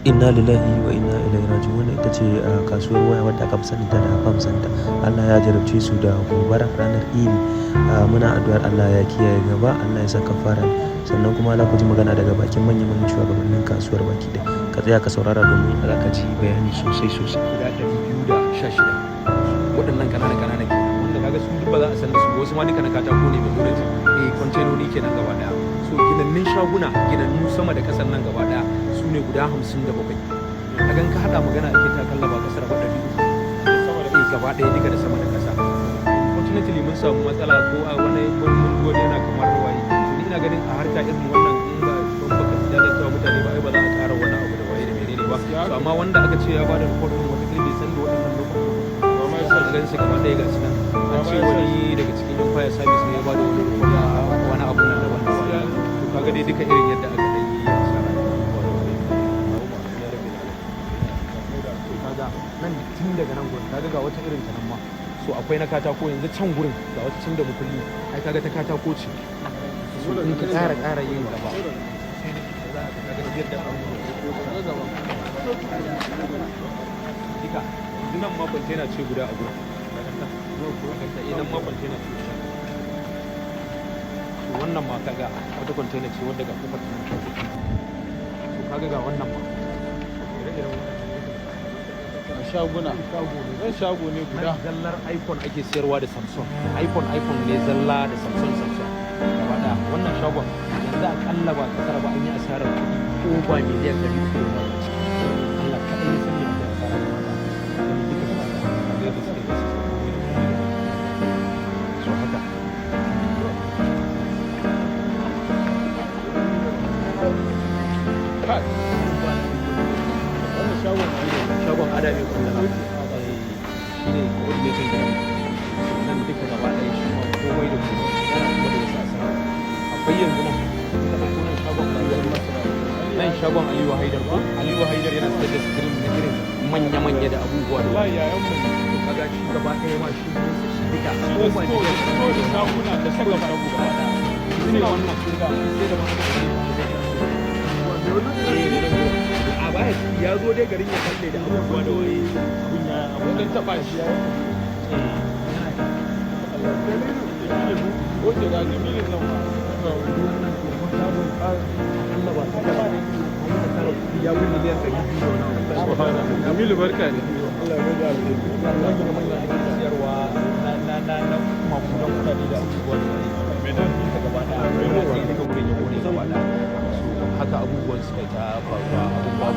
Inna lillahi wa inna ilaihi raji'un. Wannan ita ce kasuwar waya wadda aka fi sani ta da Farm Center. Allah ya jarabce su da gobara ranar Idi. Muna addu'ar Allah ya kiyaye gaba, Allah ya saka fara. Sannan kuma za ku ji magana daga bakin manyan shugabannin kasuwar baki ɗaya. Ka tsaya ka saurara domin za ka ji bayani sosai. Guda 216 waɗannan ƙanana kenan wanda kaga su duk ba za a san da su wasu ma duka na katako ne mai dole kwantenoni kenan gaba ɗaya. So ginannin shaguna ginannu sama da ƙasar nan gaba ɗaya su ne guda 57. A gan ka haɗa magana ake ta kallaba ƙasar ba 100 gaba ɗaya duka da sama da ƙasa. Fortunately mun samu matsala ko a wani yana kamar waye. Ni ina ganin a harka irin wannan in ba baka jajanta wa mutane ba ai ba za a ƙara wani abu da waye da menene ba. So amma wanda aka ce ya bada report din wata bai san da waɗannan lokacin ba ma yasa ganin su gaba ɗaya ga su nan. An ce wani daga cikin yan fire service ne ya bada wani report wani abu nan daban da wani. To kaga dai duka irin yadda aka dai yi asara. Kaga nan tun daga nan gurin kaga ga wata irin ta nan ma. So akwai na katako yanzu can gurin ga wata cin da mukulli ai kaga ta katako ce. So in ka ƙara yin gaba. Dika nan ma kwantena ce guda a gurin. Idan ma kwantena ce. Wannan ma kaga wata kwantena ce wadda ga kofar ta. So kaga ga wannan ma. Shaguna shago ne guda zallar iPhone ake sayarwa da Samsung iPhone ne zalla da Samsung gaba da wannan shagon yanzu akalla ba kasar ba an yi asarar kuɗi ko ba miliyan 100 ko na wuce Allah kaɗai ya sani da asarar mata don duka gaba da yadda suke da so haka kai wannan shagon ada ne kuma shi ne coordinator da nan duka gaba ɗaya shi ma komai da komai yana kuma da yasa sa akwai yanzu nan nan shagon Aliyu Haidar ko Aliyu Haidar yana sayar da screen na irin manya da abubuwa da wallahi yayan mu kaga shi gaba ɗaya ma shi ne shi duka ko da shaguna da saka shago gaba ɗaya ne wannan kinga sai da wannan a baya ya zo dai garin ya kalle da abubuwa da wani abun ya wajen taba shi ya ko ce ga jimilin nan ma ya wuni miliyan 200 Jamilu barka ne Allah ya bada siyarwa na makudan kudade da abubuwa da mai da gaba da sai daga wurin ya kone gaba da haka abubuwan suka ta faruwa abubuwa